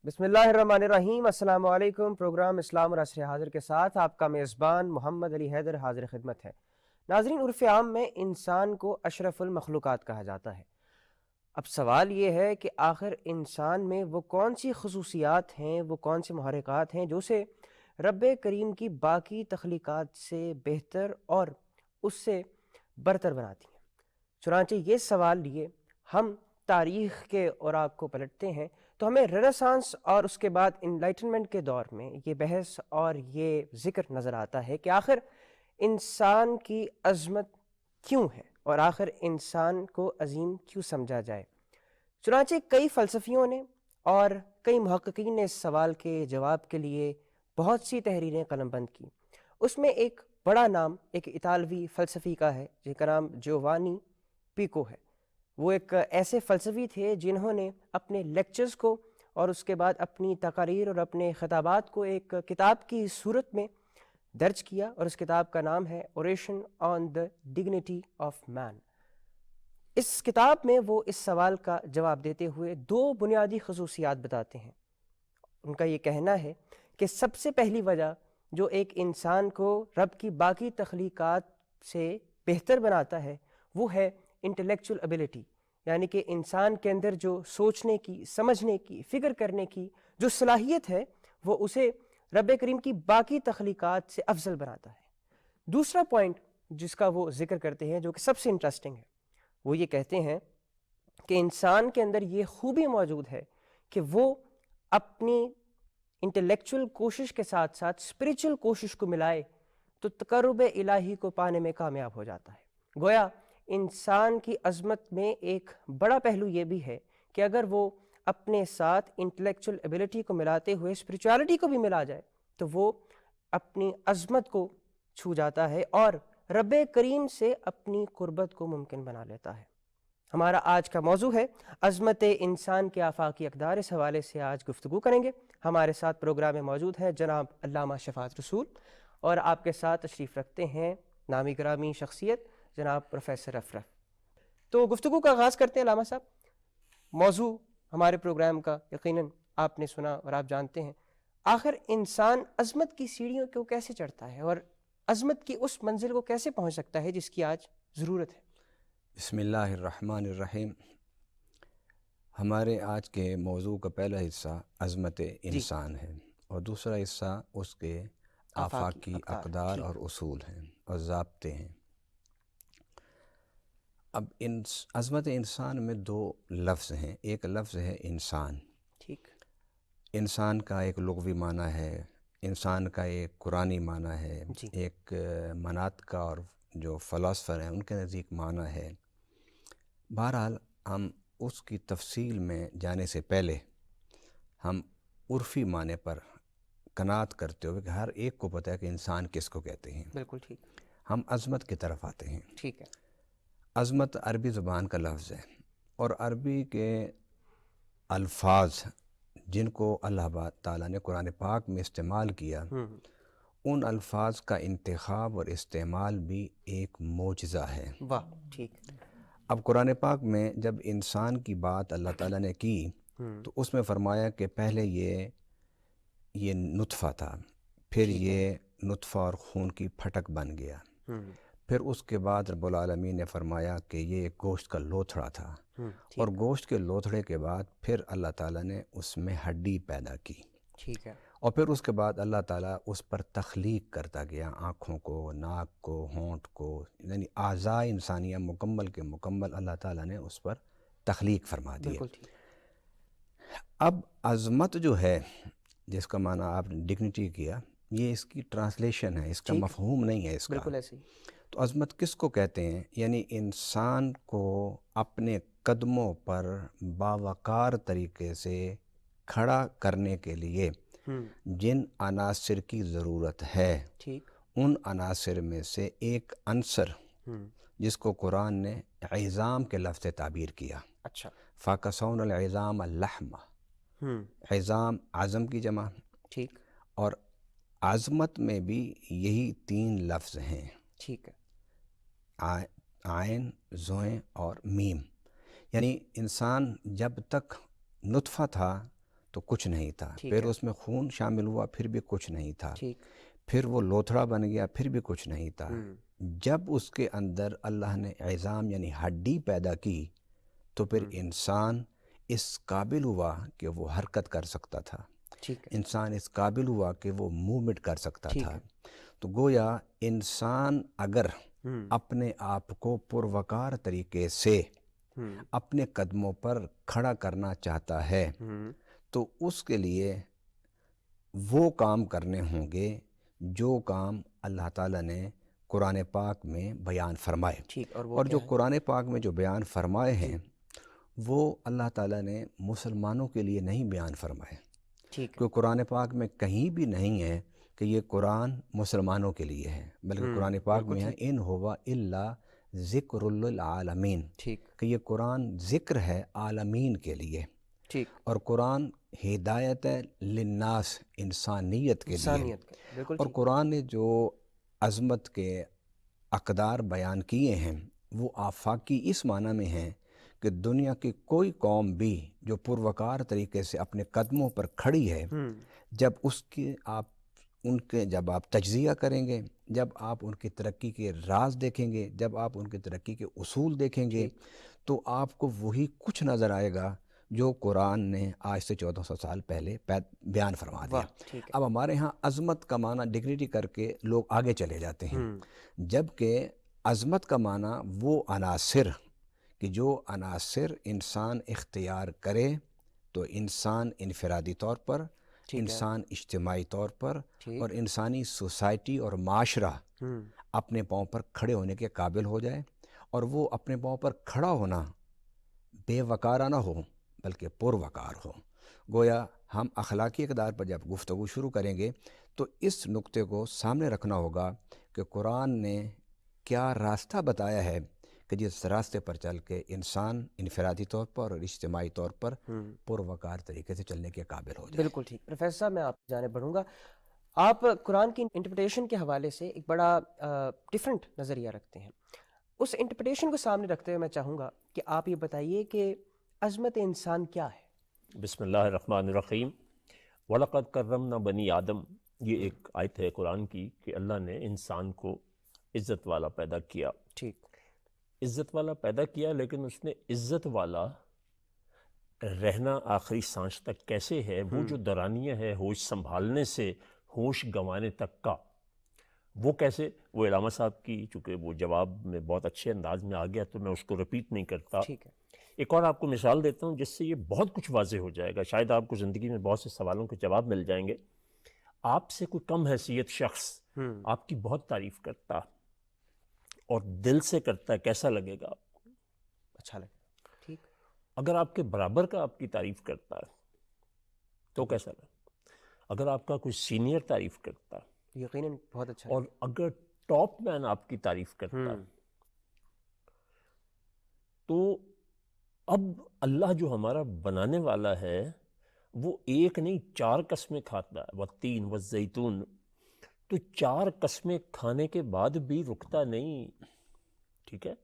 بسم اللہ الرحمن الرحیم۔ السلام علیکم۔ پروگرام اسلام اور عصر حاضر کے ساتھ آپ کا میزبان محمد علی حیدر حاضر خدمت ہے۔ ناظرین، عرف عام میں انسان کو اشرف المخلوقات کہا جاتا ہے۔ اب سوال یہ ہے کہ آخر انسان میں وہ کون سی خصوصیات ہیں، وہ کون سے محرکات ہیں جو اسے رب کریم کی باقی تخلیقات سے بہتر اور اس سے برتر بناتی ہیں۔ چنانچہ یہ سوال لیے ہم تاریخ کے اوراق کو پلٹتے ہیں تو ہمیں رینیسانس اور اس کے بعد انلائٹنمنٹ کے دور میں یہ بحث اور یہ ذکر نظر آتا ہے کہ آخر انسان کی عظمت کیوں ہے اور آخر انسان کو عظیم کیوں سمجھا جائے۔ چنانچہ کئی فلسفیوں نے اور کئی محققین نے اس سوال کے جواب کے لیے بہت سی تحریریں قلم بند کی۔ اس میں ایک بڑا نام ایک اطالوی فلسفی کا ہے جن کا نام جیوانی پیکو ہے۔ وہ ایک ایسے فلسفی تھے جنہوں نے اپنے لیکچرز کو اور اس کے بعد اپنی تقاریر اور اپنے خطابات کو ایک کتاب کی صورت میں درج کیا، اور اس کتاب کا نام ہے oration on the dignity of man. اس کتاب میں وہ اس سوال کا جواب دیتے ہوئے دو بنیادی خصوصیات بتاتے ہیں۔ ان کا یہ کہنا ہے کہ سب سے پہلی وجہ جو ایک انسان کو رب کی باقی تخلیقات سے بہتر بناتا ہے وہ ہے انٹلیکچول ایبلٹی، یعنی کہ انسان کے اندر جو سوچنے کی، سمجھنے کی، فکر کرنے کی جو صلاحیت ہے وہ اسے رب کریم کی باقی تخلیقات سے افضل بناتا ہے۔ دوسرا پوائنٹ جس کا وہ ذکر کرتے ہیں جو کہ سب سے انٹرسٹنگ ہے، وہ یہ کہتے ہیں کہ انسان کے اندر یہ خوبی موجود ہے کہ وہ اپنی انٹلیکچول کوشش کے ساتھ ساتھ اسپریچول کوشش کو ملائے تو تقرب الہی کو پانے میں کامیاب ہو جاتا ہے۔ گویا انسان کی عظمت میں ایک بڑا پہلو یہ بھی ہے کہ اگر وہ اپنے ساتھ انٹلیکچول ایبلٹی کو ملاتے ہوئے اسپریچوالٹی کو بھی ملا جائے تو وہ اپنی عظمت کو چھو جاتا ہے اور رب کریم سے اپنی قربت کو ممکن بنا لیتا ہے۔ ہمارا آج کا موضوع ہے عظمت انسان کے آفاقی اقدار۔ اس حوالے سے آج گفتگو کریں گے۔ ہمارے ساتھ پروگرام میں موجود ہیں جناب علامہ شفاعت رسول، اور آپ کے ساتھ تشریف رکھتے ہیں نامی گرامی شخصیت جناب پروفیسر افرح۔ تو گفتگو کا آغاز کرتے ہیں علامہ صاحب۔ موضوع ہمارے پروگرام کا یقیناً آپ نے سنا اور آپ جانتے ہیں، آخر انسان عظمت کی سیڑھیوں کو کیسے چڑھتا ہے اور عظمت کی اس منزل کو کیسے پہنچ سکتا ہے جس کی آج ضرورت ہے؟ بسم اللہ الرحمن الرحیم۔ ہمارے آج کے موضوع کا پہلا حصہ عظمت انسان ہے اور دوسرا حصہ اس کے آفاقی اقدار اور اصول ہیں اور ضابطے ہیں۔ اب عظمت انسان میں دو لفظ ہیں۔ ایک لفظ ہے انسان، ٹھیک، انسان کا ایک لغوی معنی ہے، انسان کا ایک قرآنی معنی ہے، ایک مناطق کا اور جو فلاسفر ہیں ان کے نزدیک معنی ہے۔ بہرحال ہم اس کی تفصیل میں جانے سے پہلے ہم عرفی معنی پر قناعت کرتے ہوئے کہ ہر ایک کو پتہ ہے کہ انسان کس کو کہتے ہیں، بالکل ٹھیک، ہم عظمت کی طرف آتے ہیں۔ ٹھیک ہے۔ عظمت عربی زبان کا لفظ ہے اور عربی کے الفاظ جن کو اللہ تعالیٰ نے قرآن پاک میں استعمال کیا، ان الفاظ کا انتخاب اور استعمال بھی ایک معجزہ ہے۔ واہ، ٹھیک۔ اب قرآن پاک میں جب انسان کی بات اللہ تعالیٰ نے کی تو اس میں فرمایا کہ پہلے یہ نطفہ تھا، پھر یہ نطفہ اور خون کی پھٹک بن گیا، پھر اس کے بعد رب العالمین نے فرمایا کہ یہ ایک گوشت کا لوتھڑا تھا، اور گوشت کے لوتھڑے کے بعد پھر اللہ تعالیٰ نے اس میں ہڈی پیدا کی، ٹھیک ہے، اور پھر اس کے بعد اللہ تعالیٰ اس پر تخلیق کرتا گیا، آنکھوں کو، ناک کو، ہونٹ کو، یعنی اعضاء انسانیہ مکمل کے مکمل اللہ تعالیٰ نے اس پر تخلیق فرما دی۔ بالکل ٹھیک۔ اب عظمت جو ہے جس کا معنی آپ نے ڈگنیٹی کیا، یہ اس کی ٹرانسلیشن ہے، اس کا مفہوم نہیں ہے اس کا۔ بالکل ایسے ہی۔ تو عظمت کس کو کہتے ہیں؟ یعنی انسان کو اپنے قدموں پر باوقار طریقے سے کھڑا کرنے کے لیے جن عناصر کی ضرورت ہے، ٹھیک، ان عناصر میں سے ایک عنصر جس کو قرآن نے عظام کے لفظ سے تعبیر کیا، اچھا، فَكَسَوْنَ الْعِظَامَ اللَّحْمَ، عظام عظم کی جمع، ٹھیک، اور عظمت میں بھی یہی تین لفظ ہیں، ٹھیک ہے، عین، زوئیں اور میم۔ یعنی انسان جب تک نطفہ تھا تو کچھ نہیں تھا، ٹھیک پھر ہے، اس میں خون شامل ہوا پھر بھی کچھ نہیں تھا، ٹھیک، پھر وہ لوتھڑا بن گیا پھر بھی کچھ نہیں تھا۔ ہوں، جب اس کے اندر اللہ نے عظام یعنی ہڈی پیدا کی تو پھر انسان اس قابل ہوا کہ وہ حرکت کر سکتا تھا، ٹھیک ہے، انسان اس قابل ہوا کہ وہ موومنٹ کر سکتا ٹھیک تھا۔ ہے، تو گویا انسان اگر ہوں، اپنے آپ کو پروقار طریقے سے ہوں، اپنے قدموں پر کھڑا کرنا چاہتا ہے ہوں، تو اس کے لیے وہ کام کرنے ہوں گے جو کام اللہ تعالیٰ نے قرآن پاک میں بیان فرمائے، ٹھیک، اور وہ اور جو کیا ہے؟ قرآن پاک میں جو بیان فرمائے جی، ہیں وہ اللہ تعالیٰ نے مسلمانوں کے لیے نہیں بیان فرمائے، ٹھیک ہے، کیونکہ قرآن پاک میں کہیں بھی نہیں ہے کہ یہ قرآن مسلمانوں کے لیے ہے، بلکہ قرآن پاک بالکل میں ہے ٹھیک، ان ہوا الا ذکر للعالمین، ٹھیک، کہ یہ قرآن ذکر ہے عالمین کے لیے، ٹھیک، اور قرآن ہدایت ہے للناس انسانیت کے لیے۔ انسانیت کا، بالکل اور ٹھیک، قرآن نے جو عظمت کے اقدار بیان کیے ہیں وہ آفاقی اس معنی میں ہیں کہ دنیا کی کوئی قوم بھی جو پروقار طریقے سے اپنے قدموں پر کھڑی ہے، ہوں، جب اس کی جب آپ تجزیہ کریں گے، جب آپ ان کی ترقی کے راز دیکھیں گے، جب آپ ان کی ترقی کے اصول دیکھیں گے، ٹھیک، تو آپ کو وہی کچھ نظر آئے گا جو قرآن نے آج سے 1400 سال پہلے بیان فرما دیا۔ واہ، ٹھیک ہے، اب ہمارے ہاں عظمت کا معنی ڈگریٹی کر کے لوگ آگے چلے جاتے ہیں، ہوں، جبکہ عظمت کا معنی وہ عناصر کہ جو عناصر انسان اختیار کرے تو انسان انفرادی طور پر، ٹھیک ہے، انسان اجتماعی طور پر، ٹھیک، اور انسانی سوسائٹی اور معاشرہ ہوں، اپنے پاؤں پر کھڑے ہونے کے قابل ہو جائے، اور وہ اپنے پاؤں پر کھڑا ہونا بے وقارہ نہ ہو بلکہ پروقار ہو۔ گویا ہم اخلاقی اقدار پر جب گفتگو شروع کریں گے تو اس نقطے کو سامنے رکھنا ہوگا کہ قرآن نے کیا راستہ بتایا ہے کہ جس راستے پر چل کے انسان انفرادی طور پر اور اجتماعی طور پر ہوں، پروقار طریقے سے چلنے کے قابل ہو جائے۔ بالکل ٹھیک۔ پروفیسر صاحب، میں آپ کی جانب بڑھوں گا۔ آپ قرآن کی انٹرپریٹیشن کے حوالے سے ایک بڑا ڈفرینٹ نظریہ رکھتے ہیں، اس انٹرپریٹیشن کو سامنے رکھتے ہوئے میں چاہوں گا کہ آپ یہ بتائیے کہ عظمت انسان کیا ہے؟ بسم اللہ الرحمن الرحیم۔ وَلَقَدْ كَرَّمْنَا بَنِي آدم، یہ ایک آیت ہے قرآن کی کہ اللہ نے انسان کو عزت والا پیدا کیا، ٹھیک، عزت والا پیدا کیا، لیکن اس نے عزت والا رہنا آخری سانس تک کیسے ہے، وہ جو دورانیہ ہے ہوش سنبھالنے سے ہوش گنوانے تک کا، وہ کیسے، وہ علامہ صاحب کی چونکہ وہ جواب میں بہت اچھے انداز میں آ گیا تو میں اس کو رپیٹ نہیں کرتا۔ ٹھیک ہے، ایک اور آپ کو مثال دیتا ہوں جس سے یہ بہت کچھ واضح ہو جائے گا، شاید آپ کو زندگی میں بہت سے سوالوں کے جواب مل جائیں گے۔ آپ سے کوئی کم حیثیت شخص آپ کی بہت تعریف کرتا اور دل سے کرتا ہے، کیسا لگے گا آپ کو؟ اچھا لگا، ٹھیک، اگر آپ کے برابر کا آپ کی تعریف کرتا ہے تو کیسا لگے؟ اگر آپ کا کوئی سینئر تعریف کرتا ہے یقیناً بہت اچھا اور اگر ٹاپ مین آپ کی تعریف کرتا لگا، ہے تو اب اللہ جو ہمارا بنانے والا ہے وہ ایک نہیں 4 قسمیں کھاتا ہے، والتین والزیتون، تو 4 قسمیں کھانے کے بعد بھی رکتا نہیں، ٹھیک ہے؟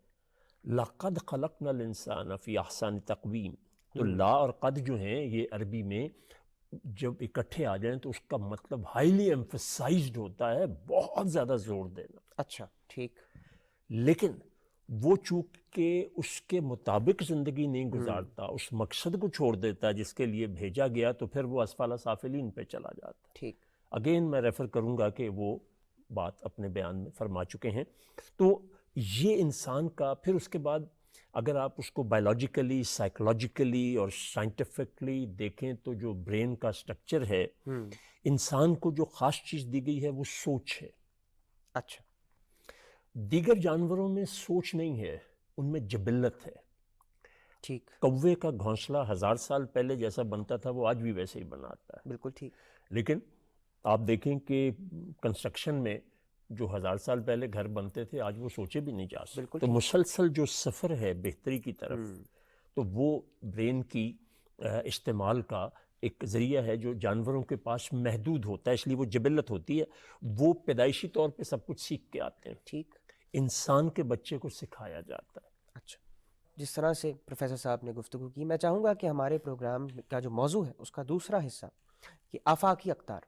لَقَدْ خَلَقْنَا الْإِنسَانَ فِي أَحْسَنِ تَقْوِيمٍ، تو لا اور قد جو ہیں یہ عربی میں جب اکٹھے آ جائیں تو اس کا مطلب ہائیلی ایمفسائزڈ ہوتا ہے، بہت زیادہ زور دینا۔ اچھا، ٹھیک، لیکن وہ چونکہ اس کے مطابق زندگی نہیں گزارتا، اس مقصد کو چھوڑ دیتا ہے جس کے لیے بھیجا گیا، تو پھر وہ اسفل سافلین پہ چلا جاتا ہے۔ ٹھیک، اگین میں ریفر کروں گا کہ وہ بات اپنے بیان میں فرما چکے ہیں۔ تو یہ انسان کا پھر اس کے بعد اگر آپ اس کو بائیولوجیکلی، سائیکولوجیکلی اور سائنٹیفکلی دیکھیں تو جو برین کا سٹرکچر ہے، انسان کو جو خاص چیز دی گئی ہے وہ سوچ ہے۔ اچھا، دیگر جانوروں میں سوچ نہیں ہے، ان میں جبلت ہے۔ ٹھیک، کوے کا گھونسلہ 1000 سال پہلے جیسا بنتا تھا وہ آج بھی ویسے ہی بناتا ہے، بالکل ٹھیک، لیکن آپ دیکھیں کہ کنسٹرکشن میں جو 1000 سال پہلے گھر بنتے تھے آج وہ سوچے بھی نہیں جا سکتے۔ بالکل تو ٹھیک، مسلسل جو سفر ہے بہتری کی طرف، تو وہ برین کی استعمال کا ایک ذریعہ ہے جو جانوروں کے پاس محدود ہوتا ہے، اس لیے وہ جبلت ہوتی ہے، وہ پیدائشی طور پہ سب کچھ سیکھ کے آتے ہیں، ٹھیک، انسان کے بچے کو سکھایا جاتا ہے۔ اچھا، جس طرح سے پروفیسر صاحب نے گفتگو کی، میں چاہوں گا کہ ہمارے پروگرام کا جو موضوع ہے اس کا دوسرا حصہ کہ آفاقی اقدار،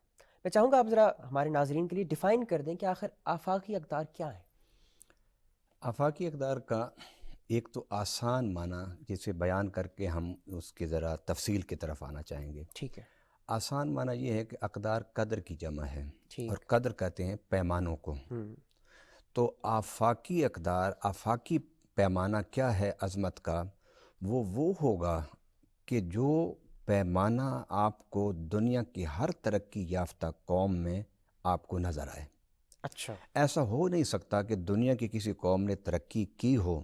میں چاہوں گا آپ ذرا ہمارے ناظرین کے لیے ڈیفائن کر دیں کہ آخر آفاقی اقدار کیا ہیں؟ آفاقی اقدار کا ایک تو آسان معنی جسے بیان کر کے ہم اس کی ذرا تفصیل کی طرف آنا چاہیں گے۔ ٹھیک ہے، آسان معنی یہ ہے کہ اقدار قدر کی جمع ہے، ٹھیک، اور قدر کہتے ہیں پیمانوں کو۔ تو آفاقی اقدار، آفاقی پیمانہ کیا ہے عظمت کا؟ وہ ہوگا کہ جو پیمانہ آپ کو دنیا کی ہر ترقی یافتہ قوم میں آپ کو نظر آئے۔ اچھا، ایسا ہو نہیں سکتا کہ دنیا کی کسی قوم نے ترقی کی ہو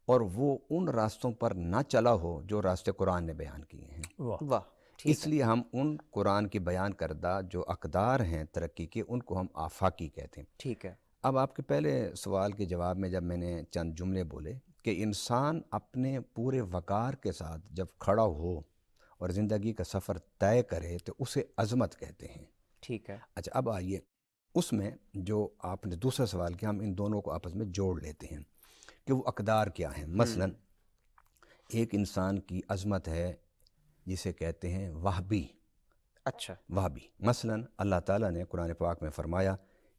اور وہ ان راستوں پر نہ چلا ہو جو راستے قرآن نے بیان کیے ہیں۔ واہ، ٹھیک اس لیے ہم ان قرآن کی بیان کردہ جو اقدار ہیں ترقی کے، ان کو ہم آفاقی کہتے ہیں۔ ٹھیک ہے، اب آپ کے پہلے سوال کے جواب میں جب میں نے چند جملے بولے کہ انسان اپنے پورے وقار کے ساتھ جب کھڑا ہو اور زندگی کا سفر طے کرے تو اسے عظمت کہتے ہیں۔ ٹھیک ہے، اچھا، اب آئیے اس میں جو آپ نے دوسرا سوال کیا، ہم ان دونوں کو آپس میں جوڑ لیتے ہیں کہ وہ اقدار کیا ہیں۔ مثلا ایک انسان کی عظمت ہے جسے کہتے ہیں وہبی۔ اچھا، وہبی مثلا اللہ تعالیٰ نے قرآن پاک میں فرمایا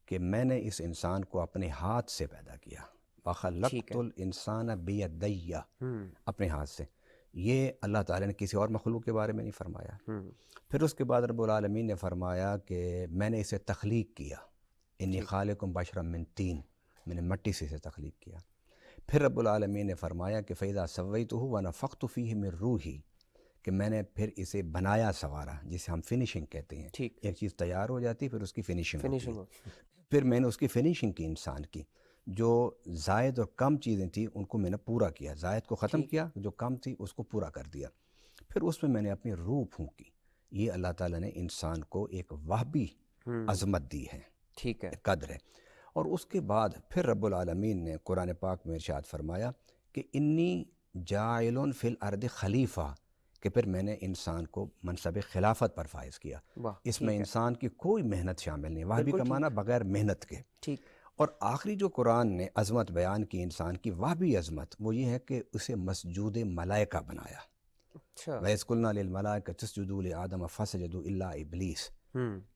کہ میں نے اس انسان کو اپنے ہاتھ سے پیدا کیا، وَخَلَقْتُ الْإِنسَانَ بِيَدَيَّ، اپنے ہاتھ سے۔ یہ اللہ تعالیٰ نے کسی اور مخلوق کے بارے میں نہیں فرمایا۔ پھر اس کے بعد رب العالمین نے فرمایا کہ میں نے اسے تخلیق کیا، انی خالقم بشرا من طین، میں نے مٹی سے اسے تخلیق کیا۔ پھر رب العالمین نے فرمایا کہ فَإِذَا سَوَّيْتُهُ وَنَفَخْتُ فِيهِ مِن رُوحِي، کہ میں نے پھر اسے بنایا سنوارا، جسے ہم فنیشنگ کہتے ہیں۔ ٹھیک، ایک چیز تیار ہو جاتی ہے پھر اس کی فنیشنگ فنیشنگ ہوتی ہے۔ پھر میں نے اس کی فنیشنگ کی انسان کی، جو زائد اور کم چیزیں تھیں ان کو میں نے پورا کیا، زائد کو ختم کیا، جو کم تھی اس کو پورا کر دیا۔ پھر اس میں نے اپنی روح پھونکی۔ یہ اللہ تعالیٰ نے انسان کو ایک وہبی عظمت دی ہے، ٹھیک ہے، قدر ہے۔ اور اس کے بعد پھر رب العالمین نے قرآن پاک میں ارشاد فرمایا کہ انی جاعل فی الارض خلیفہ، کہ پھر میں نے انسان کو منصب خلافت پر فائز کیا۔ اس میں انسان کی کوئی محنت شامل نہیں، وہبی کا معنی بغیر محنت کے۔ ٹھیک، اور آخری جو قرآن نے عظمت بیان کی انسان کی، وہبی عظمت، وہ یہ ہے کہ اسے مسجود ملائکہ بنایا۔ اچھا، وَإِذْ قُلْنَا لِلْمَلَائِكَةِ اسْجُدُوا لِآدَمَ فَسَجَدُوا إِلَّا إِبْلِيسَ،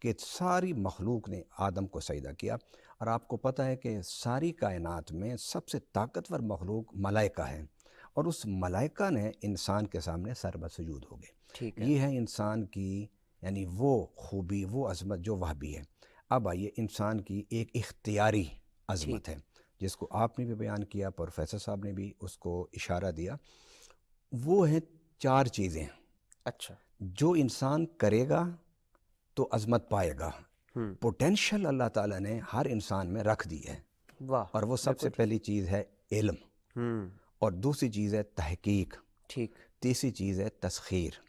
کہ ساری مخلوق نے آدم کو سجدہ کیا۔ اور آپ کو پتہ ہے کہ ساری کائنات میں سب سے طاقتور مخلوق ملائکہ ہے، اور اس ملائکہ نے انسان کے سامنے سر بسجود ہو گئے۔ ٹھیک ہے، یہ ہے انسان کی یعنی وہ خوبی، وہ عظمت جو وہبی ہے۔ اب آئیے انسان کی ایک اختیاری عظمت ہے جس کو آپ نے بھی بیان کیا، پروفیسر صاحب نے بھی اس کو اشارہ دیا۔ وہ ہیں 4 چیزیں۔ اچھا، جو انسان کرے گا تو عظمت پائے گا۔ پوٹینشل اللہ تعالیٰ نے ہر انسان میں رکھ دی ہے، واہ، اور وہ سب سے پہلی چیز ہے علم، اور دوسری چیز ہے تحقیق، ٹھیک، تیسری چیز ہے تسخیر،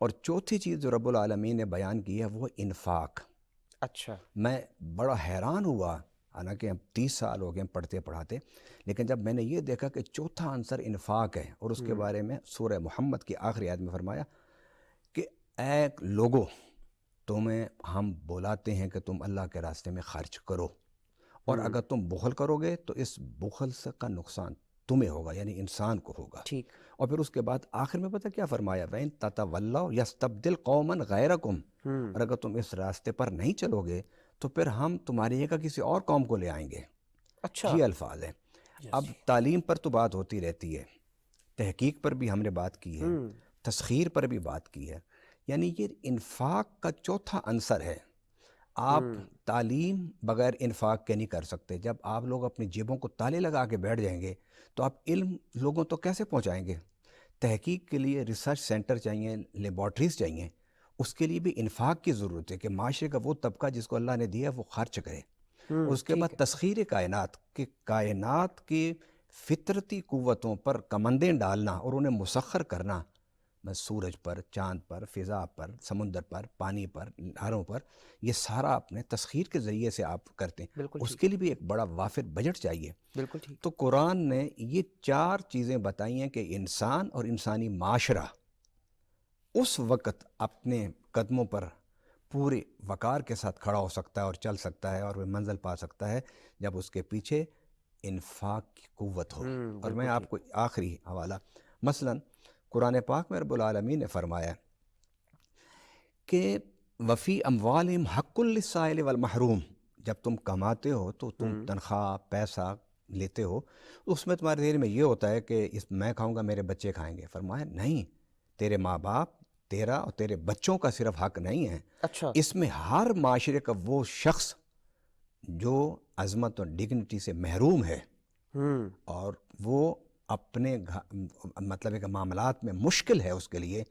اور چوتھی چیز جو رب العالمین نے بیان کی ہے وہ انفاق۔ اچھا، میں بڑا حیران ہوا، حالانکہ ہم 30 سال ہو گئے پڑھتے پڑھاتے، لیکن جب میں نے یہ دیکھا کہ چوتھا عنصر انفاق ہے، اور اس کے بارے میں سورہ محمد کی آخری آیت میں فرمایا کہ اے لوگو، تمہیں ہم بلاتے ہیں کہ تم اللہ کے راستے میں خرچ کرو، اور اگر تم بخل کرو گے تو اس بخل سے کا نقصان تمہیں ہوگا، یعنی انسان کو ہوگا۔ ٹھیک، اور پھر اس کے بعد آخر میں پتہ کیا فرمایا، وَإِن تَتَوَلَّوْا يَسْتَبْدِلْ قَوْمًا غَيْرَكُمْ، اور اگر تم اس راستے پر نہیں چلو گے تو پھر ہم تمہاری جگہ کسی اور قوم کو لے آئیں گے۔ اچھا، یہ الفاظ ہیں۔ اب تعلیم پر تو بات ہوتی رہتی ہے، تحقیق پر بھی ہم نے بات کی ہے، تسخیر پر بھی بات کی ہے، یعنی یہ انفاق کا چوتھا عنصر ہے۔ آپ تعلیم بغیر انفاق کے نہیں کر سکتے۔ جب آپ لوگ اپنی جیبوں کو تالے لگا کے بیٹھ جائیں گے تو آپ علم لوگوں تو کیسے پہنچائیں گے؟ تحقیق کے لیے ریسرچ سینٹر چاہیے، لیبارٹریز چاہیے، اس کے لیے بھی انفاق کی ضرورت ہے کہ معاشرے کا وہ طبقہ جس کو اللہ نے دیا وہ خرچ کرے۔ اس کے بعد تسخیر کائنات، کہ کائنات کی فطرتی قوتوں پر کمندیں ڈالنا اور انہیں مسخر کرنا، سورج پر، چاند پر، فضا پر، سمندر پر، پانی پر، نہروں پر، یہ سارا اپنے تسخیر کے ذریعے سے آپ کرتے ہیں۔ اس کے لیے بھی ایک بڑا وافر بجٹ چاہیے۔ بالکل ٹھیک، تو قرآن نے یہ 4 چیزیں بتائی ہیں کہ انسان اور انسانی معاشرہ اس وقت اپنے قدموں پر پورے وقار کے ساتھ کھڑا ہو سکتا ہے اور چل سکتا ہے اور وہ منزل پا سکتا ہے جب اس کے پیچھے انفاق کی قوت ہو. اور بالکل میں آپ ٹھیک. کو آخری حوالہ، مثلا قرآن پاک میں رب العالمین نے فرمایا کہ وفی اموالہم حق للسائل والمحروم. جب تم کماتے ہو تو تم تنخواہ پیسہ لیتے ہو، اس میں تمہارے دل میں یہ ہوتا ہے کہ میں کھاؤں گا میرے بچے کھائیں گے. فرمایا نہیں، تیرے ماں باپ، تیرا اور تیرے بچوں کا صرف حق نہیں ہے، اچھا. اس میں ہر معاشرے کا وہ شخص جو عظمت اور ڈگنیٹی سے محروم ہے اور وہ اپنے مطلب ہے کہ معاملات میں مشکل ہے اس کے لیے،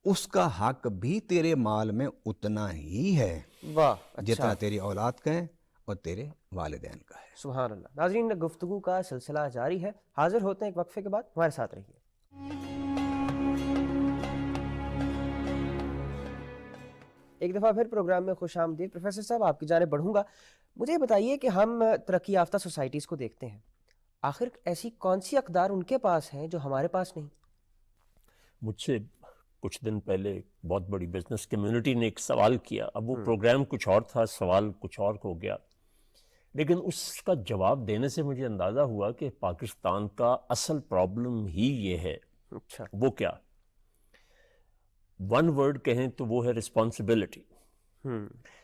اس کا حق بھی تیرے مال میں اتنا ہی ہے واہ. جتنا اچھا. تیری اولاد کا ہے اور تیرے والدین کا ہے. سبحان اللہ. ناظرین، گفتگو کا سلسلہ جاری ہے. حاضر ہوتے ہیں ایک وقفے کے بعد، ہمارے ساتھ رہیے. ایک دفعہ پھر پروگرام میں خوش آمدید. پروفیسر صاحب، آپ کی جانب بڑھوں گا. مجھے یہ بتائیے کہ ہم ترقی یافتہ سوسائٹیز کو دیکھتے ہیں، آخر ایسی کون سی اقدار ان کے پاس ہیں جو ہمارے پاس نہیں؟ مجھ سے کچھ دن پہلے بہت بڑی بزنس کمیونٹی نے ایک سوال کیا. اب وہ پروگرام کچھ اور تھا، سوال کچھ اور ہو گیا، لیکن اس کا جواب دینے سے مجھے اندازہ ہوا کہ پاکستان کا اصل پرابلم ہی یہ ہے. اچھا. وہ کیا؟ ون ورڈ کہیں تو وہ ہے رسپانسبلٹی.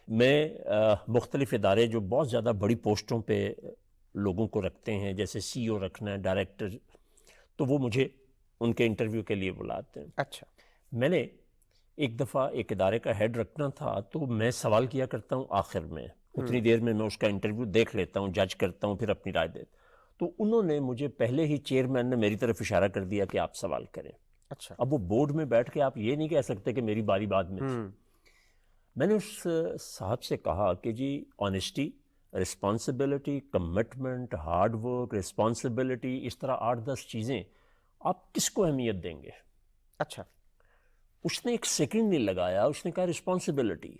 میں مختلف ادارے جو بہت زیادہ بڑی پوسٹوں پہ لوگوں کو رکھتے ہیں، جیسے سی او رکھنا ہے، ڈائریکٹر، تو وہ مجھے ان کے انٹرویو کے لیے بلاتے ہیں. اچھا. میں نے ایک دفعہ ایک ادارے کا ہیڈ رکھنا تھا، تو میں سوال کیا کرتا ہوں آخر میں، اتنی دیر میں اس کا انٹرویو دیکھ لیتا ہوں، جج کرتا ہوں، پھر اپنی رائے دیتا. تو انہوں نے مجھے پہلے ہی، چیئرمین نے میری طرف اشارہ کر دیا کہ آپ سوال کریں. اچھا. اب وہ بورڈ میں بیٹھ کے آپ یہ نہیں کہہ سکتے کہ میری باری بعد میں تھی. میں نے اس صاحب سے کہا کہ جی honesty, responsibility, commitment, hard work, responsibility, اس طرح 8-10 چیزیں، آپ کس کو اہمیت دیں گے؟ اچھا. اس نے ایک سیکنڈ نہیں لگایا، اس نے کہا رسپانسبلٹی.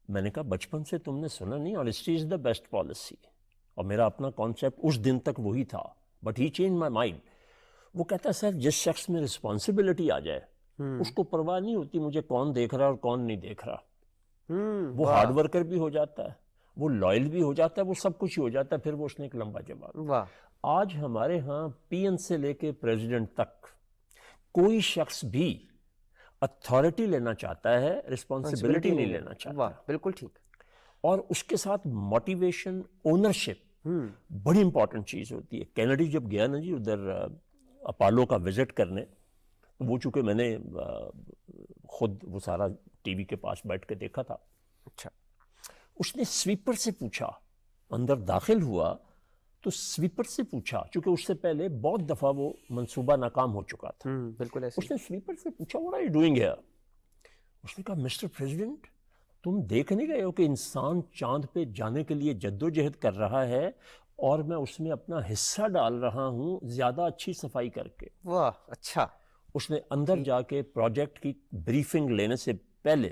میں نے کہا بچپن سے تم نے سنا نہیں honesty is the best policy? اور میرا اپنا کانسیپٹ اس دن تک وہی تھا، but he change my mind. وہ کہتا ہے سر جس شخص میں رسپانسبلٹی آ جائے اس کو پرواہ نہیں ہوتی مجھے کون دیکھ رہا اور کون نہیں دیکھ رہا. وہ ہارڈ ورکر بھی ہو جاتا ہے، وہ لائل بھی ہو جاتا ہے، وہ سب کچھ ہی ہو جاتا ہے. پھر وہ اس نے ایک لمبا جواب. واہ. آج ہمارے ہاں پی این سے لے کے پریزیڈنٹ تک کوئی شخص بھی اتھارٹی لینا چاہتا ہے، رسپانسبلٹی نہیں لینا چاہتا. واہ، بالکل ٹھیک. اور اس کے ساتھ موٹیویشن، اونرشپ بڑی امپورٹنٹ چیز ہوتی ہے. کینیڈی جب گیا نا جی ادھر اپالو کا وزٹ کرنے، وہ چونکہ میں نے خود وہ سارا ٹی وی کے پاس بیٹھ کے دیکھا تھا. اچھا. اس نے سویپر سے پوچھا، اندر داخل ہوا تو سویپر سے پوچھا، چونکہ اس سے پہلے بہت دفعہ وہ منصوبہ ناکام ہو چکا تھا. بالکل ایسے. اس نے سویپر سے پوچھا what are you doing here؟ اس نے کہا مسٹر پریزیڈنٹ، تم دیکھ نہیں رہے ہو کہ انسان چاند پہ جانے کے لیے جدوجہد کر رہا ہے اور میں اس میں اپنا حصہ ڈال رہا ہوں زیادہ اچھی صفائی کر کے. واہ. اچھا. اس نے اندر جا کے پروجیکٹ کی بریفنگ لینے سے پہلے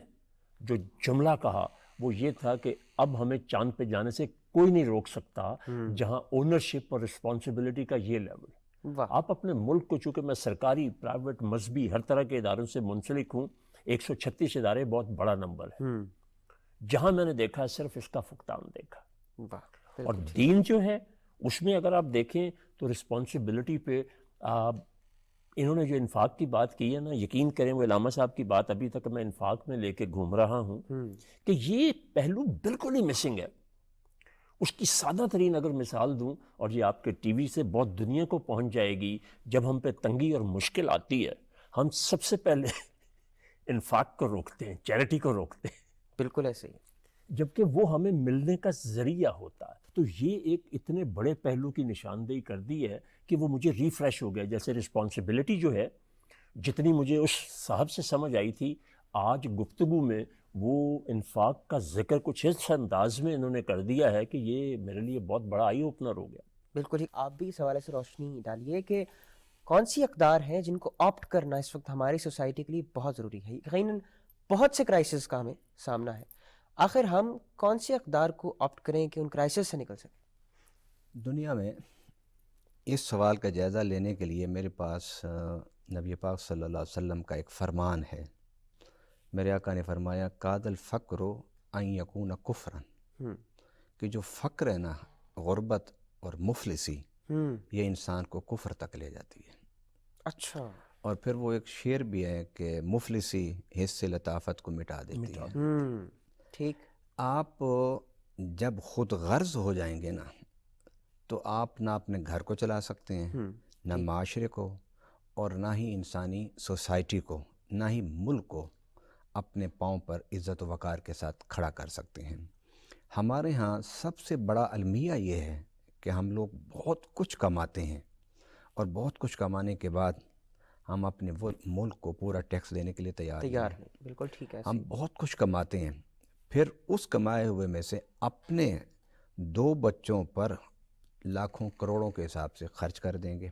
جو جملہ کہا وہ یہ تھا کہ اب ہمیں چاند پہ جانے سے کوئی نہیں روک سکتا جہاں اونرشپ اور رسپانسبلٹی کا یہ لیول. آپ اپنے ملک کو، چونکہ میں سرکاری، پرائیویٹ، مذہبی ہر طرح کے اداروں سے منسلک ہوں، 136 ادارے بہت بڑا نمبر ہے. جہاں میں نے دیکھا صرف اس کا فقدان دیکھا. اور دین جو ہے اس میں اگر آپ دیکھیں تو رسپانسبلٹی پہ انہوں نے جو انفاق کی بات کی ہے نا، یقین کریں وہ علامہ صاحب کی بات ابھی تک میں انفاق میں لے کے گھوم رہا ہوں کہ یہ پہلو بالکل ہی مسنگ ہے. اس کی سادہ ترین اگر مثال دوں، اور یہ آپ کے ٹی وی سے بہت دنیا کو پہنچ جائے گی، جب ہم پہ تنگی اور مشکل آتی ہے ہم سب سے پہلے انفاق کو روکتے ہیں، چیریٹی کو روکتے ہیں. بالکل ایسے ہی. جبکہ وہ ہمیں ملنے کا ذریعہ ہوتا ہے. تو یہ ایک اتنے بڑے پہلو کی نشاندہی کر دی ہے کہ وہ مجھے ریفریش ہو گیا. جیسے رسپانسبلٹی جو ہے، جتنی مجھے اس صاحب سے سمجھ آئی تھی، آج گفتگو میں وہ انفاق کا ذکر کچھ اس انداز میں انہوں نے کر دیا ہے کہ یہ میرے لیے بہت بڑا آئی اوپنر ہو گیا. بالکل ہی. آپ بھی اس حوالے سے روشنی ڈالیے کہ کون سی اقدار ہیں جن کو آپٹ کرنا اس وقت ہماری سوسائٹی کے لیے بہت ضروری ہے. یقیناً بہت سے کرائسس کا ہمیں سامنا ہے، آخر ہم کون سی اقدار کو آپٹ کریں کہ ان کرائسس سے نکل سکیں؟ دنیا میں اس سوال کا جائزہ لینے کے لیے میرے پاس نبی پاک صلی اللہ علیہ وسلم کا ایک فرمان ہے. میرے آقا نے فرمایا کاد الفقر ان یکون کفرا، کہ جو فقر ہے نا، غربت اور مفلسی یہ انسان کو کفر تک لے جاتی ہے. اچھا. اور پھر وہ ایک شعر بھی ہے کہ مفلسی حص لطافت کو مٹا دیتی ہے. ٹھیک. آپ جب خود غرض ہو جائیں گے نا تو آپ نہ اپنے گھر کو چلا سکتے ہیں، نہ معاشرے کو، اور نہ ہی انسانی سوسائٹی کو، نہ ہی ملک کو اپنے پاؤں پر عزت و وقار کے ساتھ کھڑا کر سکتے ہیں. ہمارے ہاں سب سے بڑا المیہ یہ ہے کہ ہم لوگ بہت کچھ کماتے ہیں، اور بہت کچھ کمانے کے بعد ہم اپنے ملک کو پورا ٹیکس دینے کے لیے تیار نہیں. بالکل ٹھیک ہے. ہم بہت کچھ کماتے ہیں، پھر اس کمائے ہوئے میں سے اپنے 2 بچوں پر لاکھوں کروڑوں کے حساب سے خرچ کر دیں گے،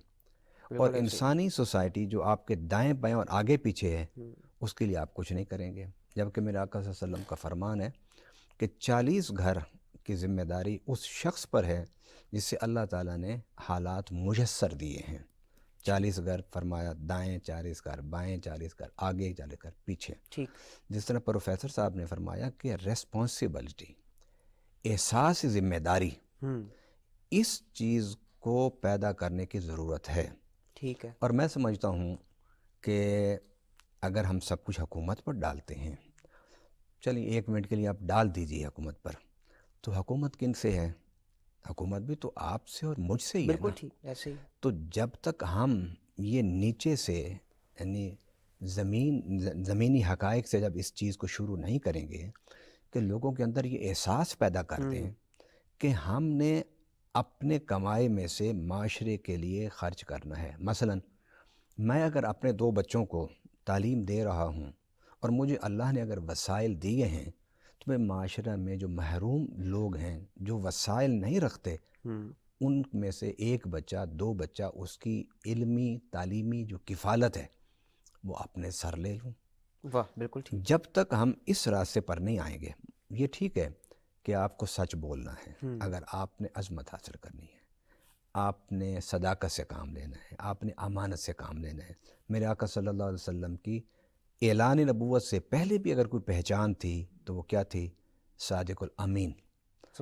اور انسانی سوسائٹی جو آپ کے دائیں بائیں اور آگے پیچھے ہے اس کے لیے آپ کچھ نہیں کریں گے. جبکہ میرے آقا صلی اللہ علیہ وسلم کا فرمان ہے کہ 40 گھر کی ذمہ داری اس شخص پر ہے جس سے اللہ تعالیٰ نے حالات میسر دیے ہیں. 40 گھر فرمایا، دائیں 40 گھر، بائیں 40 گھر، آگے 40 گھر، پیچھے. جس طرح پروفیسر صاحب نے فرمایا کہ ریسپانسبلٹی، احساس ذمہ داری، اس چیز کو پیدا کرنے کی ضرورت ہے. ٹھیک ہے. اور میں سمجھتا ہوں کہ اگر ہم سب کچھ حکومت پر ڈالتے ہیں، چلیے 1 منٹ کے لیے آپ ڈال دیجیے حکومت پر، تو حکومت کن سے ہے؟ حکومت بھی تو آپ سے اور مجھ سے ہی ہے نا. بالکل ٹھیک. ایسے ہی. تو جب تک ہم یہ نیچے سے یعنی زمینی حقائق سے جب اس چیز کو شروع نہیں کریں گے کہ لوگوں کے اندر یہ احساس پیدا کر دیں کہ ہم نے اپنے کمائی میں سے معاشرے کے لیے خرچ کرنا ہے. مثلا میں اگر اپنے 2 بچوں کو تعلیم دے رہا ہوں اور مجھے اللہ نے اگر وسائل دیے ہیں تو میں معاشرہ میں جو محروم لوگ ہیں جو وسائل نہیں رکھتے ان میں سے 1 بچہ 2 بچہ اس کی علمی تعلیمی جو کفالت ہے وہ اپنے سر لے لوں. واہ بالکل ٹھیک. جب تک ہم اس راستے پر نہیں آئیں گے، یہ ٹھیک ہے کہ آپ کو سچ بولنا ہے، اگر آپ نے عظمت حاصل کرنی ہے، آپ نے صداقت سے کام لینا ہے، آپ نے امانت سے کام لینا ہے. میرے آقا صلی اللہ علیہ وسلم کی اعلان نبوت سے پہلے بھی اگر کوئی پہچان تھی تو وہ کیا تھی؟ صادق الامین.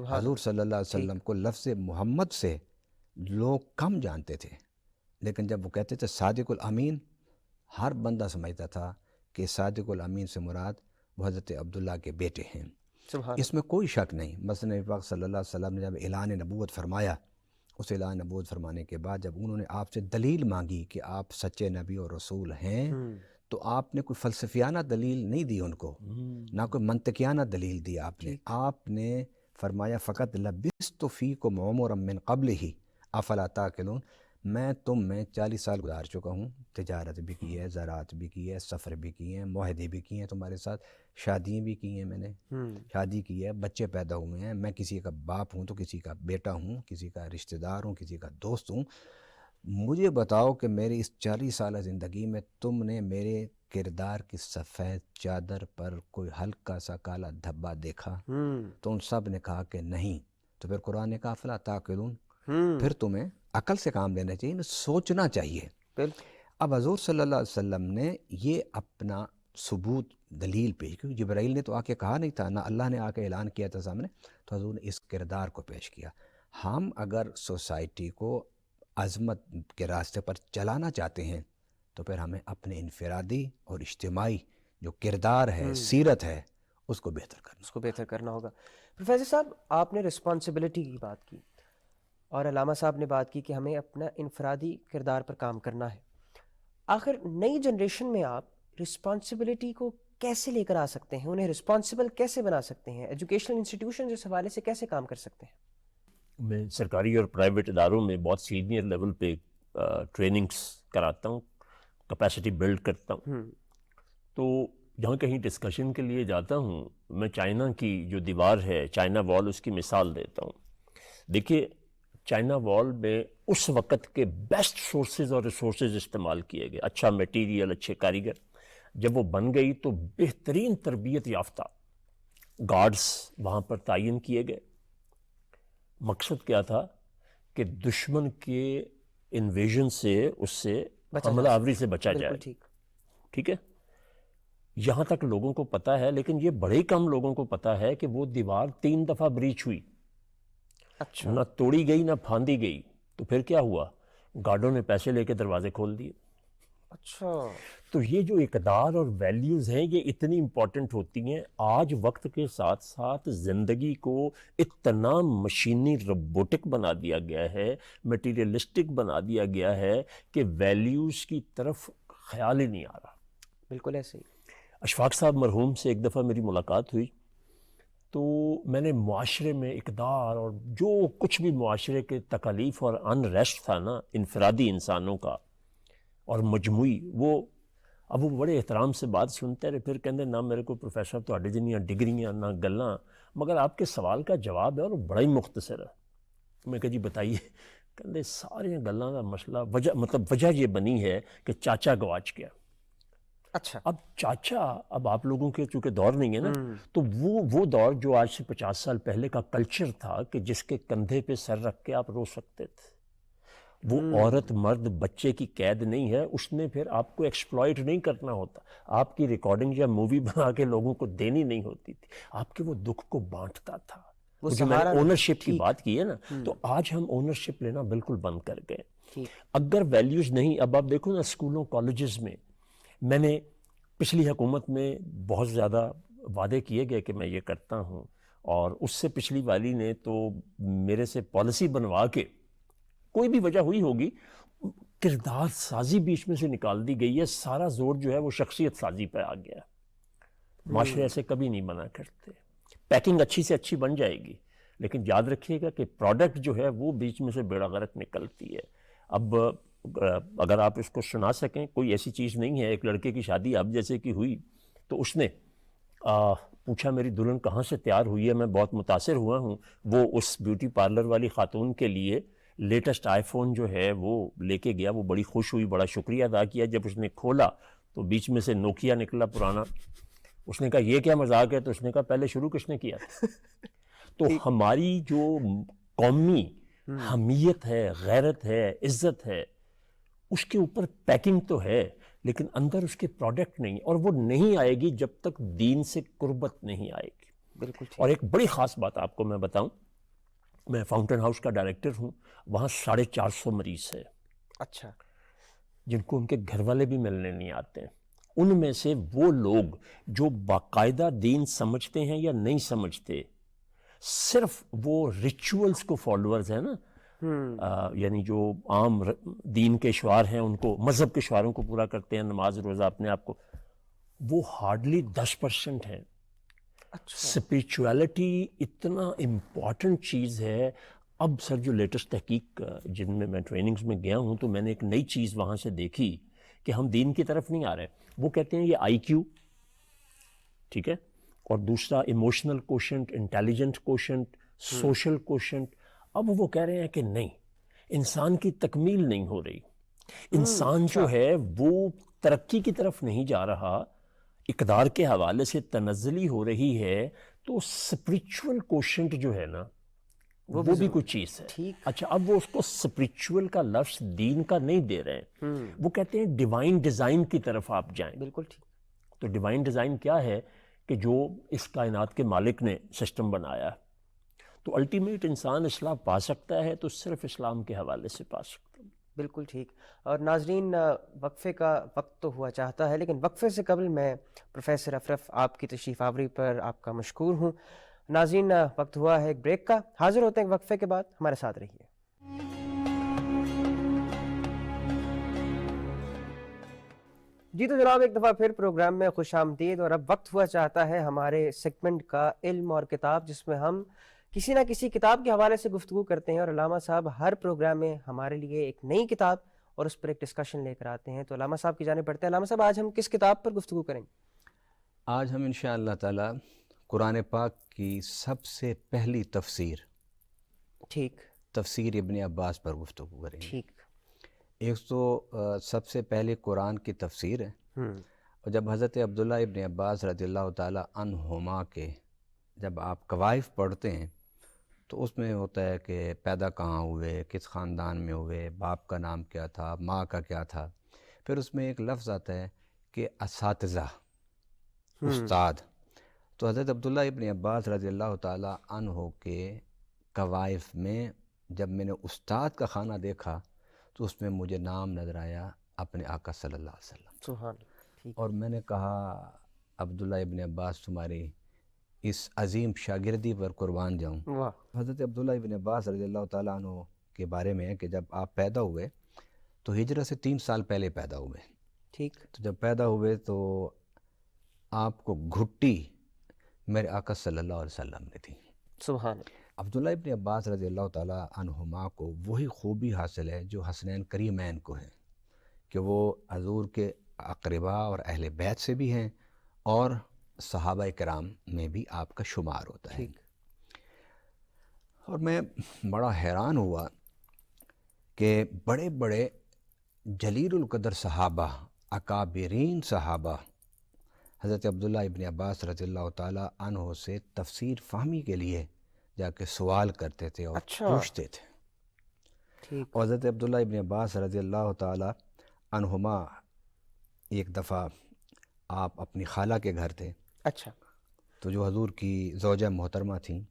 حضور صلی اللہ علیہ وسلم کو لفظ محمد سے لوگ کم جانتے تھے، لیکن جب وہ کہتے تھے صادق الامین، ہر بندہ سمجھتا تھا کہ صادق الامین سے مراد وہ حضرت عبداللہ کے بیٹے ہیں. اس میں کوئی شک نہیں. مثلا نبی پاک صلی اللہ علیہ وسلم نے جب اعلان نبوت فرمایا، اس اعلان نبوت فرمانے کے بعد جب انہوں نے آپ سے دلیل مانگی کہ آپ سچے نبی اور رسول ہیں، تو آپ نے کوئی فلسفیانہ دلیل نہیں دی ان کو، نہ کوئی منطقیانہ دلیل دی. آپ نے فرمایا فقط لبثت فیکم عمرا من قبلہ افلا تعقلون، میں تم میں 40 سال گزار چکا ہوں، تجارت بھی کی ہے، زراعت بھی کی ہے، سفر بھی کیے ہیں، معاہدے بھی کیے ہیں تمہارے ساتھ، شادیاں بھی کی ہیں، میں نے شادی کی ہے، بچے پیدا ہوئے ہیں، میں کسی کا باپ ہوں تو کسی کا بیٹا ہوں، کسی کا رشتہ دار ہوں، کسی کا دوست ہوں. مجھے بتاؤ کہ میری اس 40 سالہ زندگی میں تم نے میرے کردار کی سفید چادر پر کوئی ہلکا سا کالا دھبا دیکھا؟ تو ان سب نے کہا کہ نہیں. تو پھر قرآن نے کہا افلا تعقلون، پھر تمہیں عقل سے کام لینا چاہیے، سوچنا چاہیے. اب حضور صلی اللہ علیہ وسلم نے یہ اپنا ثبوت دلیل پیش، کیونکہ جبرائیل نے تو آ کے کہا نہیں تھا، نہ اللہ نے آ کے اعلان کیا تھا سامنے، تو حضور نے اس کردار کو پیش کیا. ہم اگر سوسائٹی کو عظمت کے راستے پر چلانا چاہتے ہیں تو پھر ہمیں اپنے انفرادی اور اجتماعی جو کردار ہے، سیرت ہے، اس کو بہتر کرنا ہوگا. پروفیسر صاحب، آپ نے رسپانسبلٹی کی بات کی اور علامہ صاحب نے بات کی کہ ہمیں اپنا انفرادی کردار پر کام کرنا ہے. آخر نئی جنریشن میں آپ رسپانسبلٹی کو کیسے لے کر آ سکتے ہیں؟ انہیں رسپانسبل کیسے بنا سکتے ہیں؟ ایجوکیشنل انسٹیٹیوشن اس حوالے سے کیسے کام کر سکتے ہیں؟ میں سرکاری اور پرائیویٹ اداروں میں بہت سینئر لیول پہ ٹریننگز کراتا ہوں، کیپیسٹی بلڈ کرتا ہوں. تو جہاں کہیں ڈسکشن کے لیے جاتا ہوں، میں چائنا کی جو دیوار ہے، چائنا وال، اس کی مثال دیتا ہوں. دیکھیے، چائنا وال میں اس وقت کے بیسٹ سورسز اور ریسورسز استعمال کیے گئے، اچھا میٹیریل، اچھے کاریگر. جب وہ بن گئی تو بہترین تربیت یافتہ گارڈز وہاں پر تعین کیے گئے. مقصد کیا تھا کہ دشمن کے انویژن سے، اس سے حملہ آوری سے بچا جائے. ٹھیک ہے، یہاں تک لوگوں کو پتہ ہے، لیکن یہ بڑے کم لوگوں کو پتہ ہے کہ وہ دیوار 3 دفعہ بریچ ہوئی. اچھا نہ توڑی گئی نہ پھاندی گئی. تو پھر کیا ہوا؟ گارڈوں نے پیسے لے کے دروازے کھول دیے. اچھا تو یہ جو اقدار اور ویلیوز ہیں یہ اتنی امپورٹنٹ ہوتی ہیں. آج وقت کے ساتھ ساتھ زندگی کو اتنا مشینی روبوٹک بنا دیا گیا ہے, میٹیریلسٹک بنا دیا گیا ہے کہ ویلیوز کی طرف خیال ہی نہیں آ رہا. بالکل ایسے ہی. اشفاق صاحب مرحوم سے ایک دفعہ میری ملاقات ہوئی, تو میں نے معاشرے میں اقدار اور جو کچھ بھی معاشرے کے تکالیف اور انریسٹ تھا نا انفرادی انسانوں کا اور مجموعی, وہ اب وہ بڑے احترام سے بات سنتے رہے. پھر کہندے نہ میرے کو پروفیسر تہاڈے جنیاں ڈگریاں نہ گلاں, مگر آپ کے سوال کا جواب ہے اور بڑا ہی مختصر ہے. میں کہا جی بتائیے. کہندے سارے گلاں دا مسئلہ وجہ یہ بنی ہے کہ چاچا گواچ گیا. اچھا اب چاچا, اب آپ لوگوں کے چونکہ دور نہیں ہے نا, تو وہ دور جو آج سے 50 سال پہلے کا کلچر تھا کہ جس کے کندھے پہ سر رکھ کے آپ رو سکتے تھے. وہ عورت مرد بچے کی قید نہیں ہے, اس نے پھر آپ کو ایکسپلائٹ نہیں کرنا ہوتا, آپ کی ریکارڈنگ یا مووی بنا کے لوگوں کو دینی نہیں ہوتی تھی, آپ کے وہ دکھ کو بانٹتا تھا. وہ جو میں نے سہارا نہیں. اونرشپ کی ٹھیک. بات کی ہے نا, تو آج ہم اونرشپ لینا بالکل بند کر گئے. ٹھیک. اگر ویلیوز نہیں, اب آپ دیکھو نا اسکولوں کالجز میں نے پچھلی حکومت میں بہت زیادہ وعدے کیے گئے کہ میں یہ کرتا ہوں, اور اس سے پچھلی والی نے تو میرے سے پالیسی بنوا کے, کوئی بھی وجہ ہوئی ہوگی, کردار سازی بیچ میں سے نکال دی گئی ہے. سارا زور جو ہے وہ شخصیت سازی پہ آ گیا. معاشرے ایسے کبھی نہیں بنا کرتے. پیکنگ اچھی سے اچھی بن جائے گی, لیکن یاد رکھیے گا کہ پروڈکٹ جو ہے وہ بیچ میں سے بیڑا غرق نکلتی ہے. اب اگر آپ اس کو سنا سکیں, کوئی ایسی چیز نہیں ہے. ایک لڑکے کی شادی اب جیسے کی ہوئی, تو اس نے پوچھا میری دلہن کہاں سے تیار ہوئی ہے, میں بہت متاثر ہوا ہوں. وہ اس بیوٹی پارلر والی خاتون کے لیے لیٹسٹ آئی فون جو ہے وہ لے کے گیا. وہ بڑی خوش ہوئی, بڑا شکریہ ادا کیا. جب اس نے کھولا تو بیچ میں سے نوکیا نکلا پرانا. اس نے کہا یہ کیا مذاق ہے؟ تو اس نے کہا پہلے شروع کس نے کیا تھا؟ تو ہماری جو قومی حمیت ہے, غیرت ہے, عزت ہے, اس کے اوپر پیکنگ تو ہے, لیکن اندر اس کے پروڈکٹ نہیں, اور وہ نہیں آئے گی جب تک دین سے قربت نہیں آئے گی. بالکل ٹھیک. اور ایک بڑی خاص بات آپ کو میں بتاؤں, میں فاؤنٹن ہاؤس کا ڈائریکٹر ہوں. وہاں 450 مریض ہے اچھا جن کو ان کے گھر والے بھی ملنے نہیں آتے ہیں. ان میں سے وہ لوگ جو باقاعدہ دین سمجھتے ہیں یا نہیں سمجھتے, صرف وہ ریچولز کو فالوورز ہیں نا, یعنی جو عام دین کے شعار ہیں ان کو, مذہب کے شعاروں کو پورا کرتے ہیں, نماز روزہ اپنے آپ کو, وہ ہارڈلی 10% ہیں. اسپریچویلٹی اتنا امپورٹنٹ چیز ہے. اب سر جو لیٹسٹ تحقیق جن میں میں ٹریننگز میں گیا ہوں, تو میں نے ایک نئی چیز وہاں سے دیکھی کہ ہم دین کی طرف نہیں آ رہے. وہ کہتے ہیں یہ آئی کیو, ٹھیک ہے, اور دوسرا emotional quotient, intelligent quotient, social quotient. اب وہ کہہ رہے ہیں کہ نہیں, انسان کی تکمیل نہیں ہو رہی. انسان جو ہے وہ ترقی کی طرف نہیں جا رہا, اقدار کے حوالے سے تنزلی ہو رہی ہے. تو اسپریچول کوشنٹ جو ہے نا وہ بھی کوئی چیز ہے. اچھا, اب وہ اس کو اسپریچول کا لفظ دین کا نہیں دے رہے ہیں, وہ کہتے ہیں ڈیوائن ڈیزائن کی طرف آپ جائیں. بالکل ٹھیک. تو ڈیوائن ڈیزائن کیا ہے کہ جو اس کائنات کے مالک نے سسٹم بنایا, تو الٹیمیٹ انسان اصلاح پا سکتا ہے تو صرف اسلام کے حوالے سے پا سکتا ہے. بالکل ٹھیک. اور ناظرین, وقفے کا وقت تو ہوا چاہتا ہے, لیکن وقفے سے قبل میں پروفیسر افرف آپ کی تشریف آوری پر آپ کا مشکور ہوں. ناظرین, وقت ہوا ہے ایک بریک کا. حاضر ہوتے ہیں وقفے کے بعد, ہمارے ساتھ رہیے. جی تو جناب, ایک دفعہ پھر پروگرام میں خوش آمدید. اور اب وقت ہوا چاہتا ہے ہمارے سیگمنٹ کا علم اور کتاب, جس میں ہم کسی نہ کسی کتاب کے حوالے سے گفتگو کرتے ہیں. اور علامہ صاحب ہر پروگرام میں ہمارے لیے ایک نئی کتاب اور اس پر ایک ڈسکشن لے کر آتے ہیں. تو علامہ صاحب کی جانب پڑھتے ہیں. علامہ صاحب, آج ہم کس کتاب پر گفتگو کریں گے؟ آج ہم انشاءاللہ تعالی قرآن پاک کی سب سے پہلی تفسیر, ٹھیک, تفسیر ابن عباس پر گفتگو کریں گے. ٹھیک. ایک تو سب سے پہلے قرآن کی تفسیر ہے, اور جب حضرت عبداللہ ابن عباس رضی اللہ تعالی عنہما کے جب آپ قوائف پڑھتے ہیں تو اس میں ہوتا ہے کہ پیدا کہاں ہوئے, کس خاندان میں ہوئے, باپ کا نام کیا تھا, ماں کا کیا تھا. پھر اس میں ایک لفظ آتا ہے کہ اساتذہ, استاد. تو حضرت عبداللہ ابن عباس رضی اللہ تعالی عنہ کے کوائف میں جب میں نے استاد کا خانہ دیکھا تو اس میں مجھے نام نظر آیا اپنے آقا صلی اللہ علیہ وسلم، سبحان اللہ، ٹھیک، اور میں نے کہا عبداللہ ابن عباس تمہاری اس عظیم شاگردی پر قربان جاؤں۔ واہ، حضرت عبداللہ ابن عباس رضی اللہ تعالیٰ عنہ کے بارے میں ہے کہ جب آپ پیدا ہوئے تو ہجرت سے 3 سال پہلے پیدا ہوئے، ٹھیک، تو جب پیدا ہوئے تو آپ کو گھٹی میرے آقا صلی اللہ علیہ وسلم نے تھی۔ سبحان اللہ، عبداللہ ابن عباس رضی اللہ تعالیٰ عنہما کو وہی خوبی حاصل ہے جو حسنین کریمین کو ہے کہ وہ حضور کے اقربا اور اہل بیت سے بھی ہیں اور صحابہ کرام میں بھی آپ کا شمار ہوتا ہے۔ ٹھیک، اور میں بڑا حیران ہوا کہ بڑے بڑے جلیل القدر صحابہ، اکابرین صحابہ حضرت عبداللہ ابن عباس رضی اللہ تعالیٰ عنہ سے تفسیر فہمی کے لیے جا کے سوال کرتے تھے اور اچھا، پوچھتے تھے۔ ٹھیک، اور حضرت عبداللہ ابن عباس رضی اللہ تعالیٰ عنہما ایک دفعہ آپ اپنی خالہ کے گھر تھے، اچھا، تو جو حضور کی زوجہ محترمہ تھیں،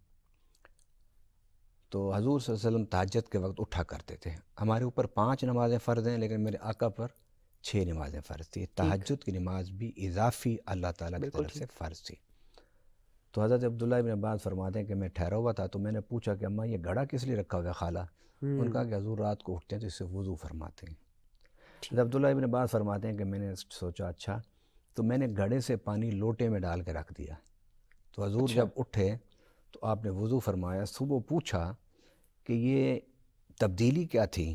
تو حضور صلی اللہ علیہ وسلم تہجد کے وقت اٹھا کرتے تھے۔ ہمارے اوپر 5 نمازیں فرض ہیں لیکن میرے آقا پر 6 نمازیں فرض تھی، تہجد کی نماز بھی اضافی اللہ تعالیٰ کی بالکل طرف سے فرض تھی۔ تو حضرت عبداللہ ابن عباس فرماتے ہیں کہ میں ٹھہرا ہوا تھا تو میں نے پوچھا کہ اماں یہ گھڑا کس لیے رکھا ہوا ہے خالہ؟ ان کا کہ حضور رات کو اٹھتے ہیں تو اس سے وضو فرماتے ہیں۔ حضرت عبداللہ ابن عباس فرماتے ہیں کہ میں نے سوچا اچھا، تو میں نے گھڑے سے پانی لوٹے میں ڈال کے رکھ دیا، تو حضور جب اٹھے تو آپ نے وضو فرمایا۔ صبح پوچھا کہ یہ تبدیلی کیا تھی،